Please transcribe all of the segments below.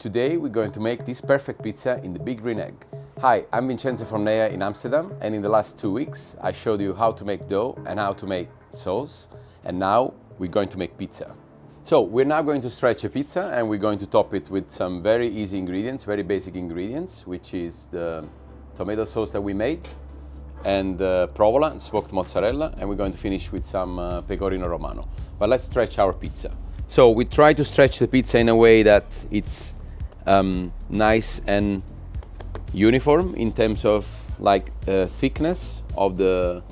Today we're going to make this perfect pizza in the big green egg. Hi, I'm Vincenzo from nNea in Amsterdam, and in the last 2 weeks I showed you how to make dough and how to make sauce, and now we're going to make pizza. So we're now going to stretch a pizza and we're going to top it with some very easy ingredients, very basic ingredients, which is the tomato sauce that we made and provola and smoked mozzarella, and we're going to finish with some pecorino romano. But let's stretch our pizza. So we try to stretch the pizza in a way that it's nice and uniform in terms of thickness of the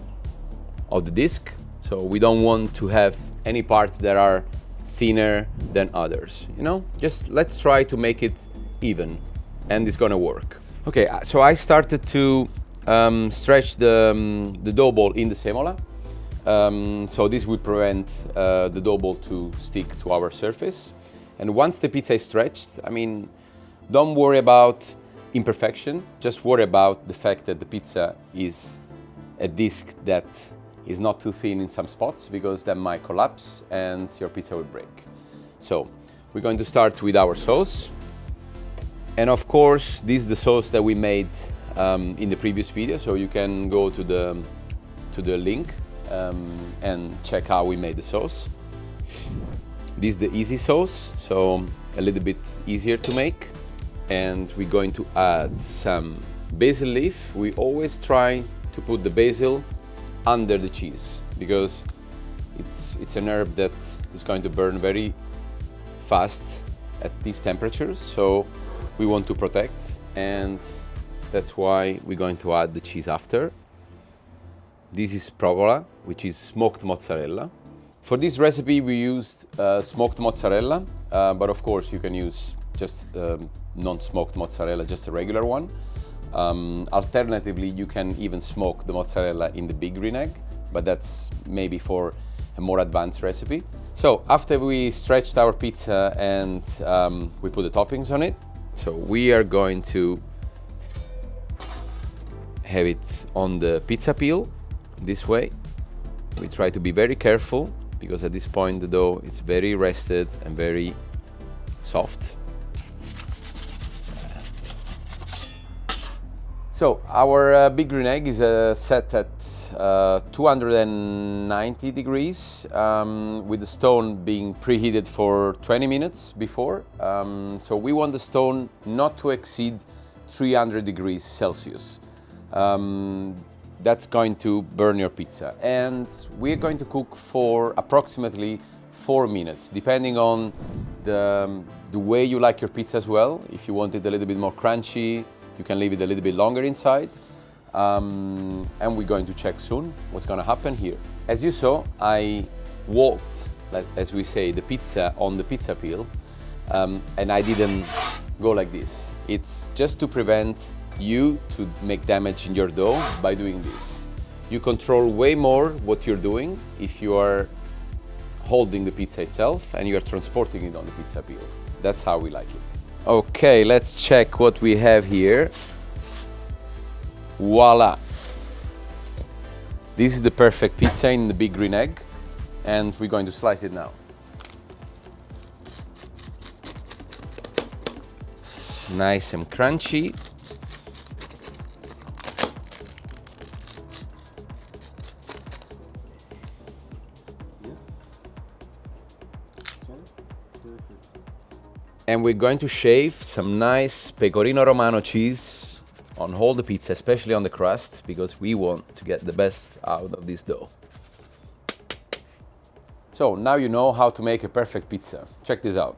disc. So we don't want to have any parts that are thinner than others. You know, just let's try to make it even, and it's gonna work. Okay, so I started to stretch the dough ball in the semola. So this will prevent the dough ball to stick to our surface. And once the pizza is stretched, I mean, don't worry about imperfection, just worry about the fact that the pizza is a disc that is not too thin in some spots, because that might collapse and your pizza will break. So we're going to start with our sauce. And of course, this is the sauce that we made in the previous video, so you can go to the link and check how we made the sauce. This is the easy sauce, so a little bit easier to make. And we're going to add some basil leaf. We always try to put the basil under the cheese, because it's an herb that is going to burn very fast at these temperatures, so we want to protect, and that's why we're going to add the cheese after. This is provola, which is smoked mozzarella. For this recipe we used smoked mozzarella, but of course you can use just non-smoked mozzarella, just a regular one. Alternatively, you can even smoke the mozzarella in the big green egg, but that's maybe for a more advanced recipe. So after we stretched our pizza and we put the toppings on it, so we are going to have it on the pizza peel this way. We try to be very careful, because at this point the dough is very rested and very soft. So our big green egg is set at 290 degrees with the stone being preheated for 20 minutes before. So we want the stone not to exceed 300 degrees Celsius. That's going to burn your pizza. And we're going to cook for approximately 4 minutes, depending on the way you like your pizza as well. If you want it a little bit more crunchy, you can leave it a little bit longer inside. And we're going to check soon what's going to happen here. As you saw, I walked, as we say, the pizza on the pizza peel, and I didn't go like this. It's just to prevent you to make damage in your dough by doing this. You control way more what you're doing if you are holding the pizza itself and you are transporting it on the pizza peel. That's how we like it. Okay, let's check what we have here. Voila! This is the perfect pizza in the big green egg, and we're going to slice it now. Nice and crunchy. And we're going to shave some nice pecorino romano cheese on all the pizza, especially on the crust, because we want to get the best out of this dough. So now you know how to make a perfect pizza. Check this out.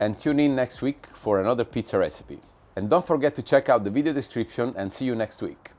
And tune in next week for another pizza recipe. And don't forget to check out the video description, and see you next week.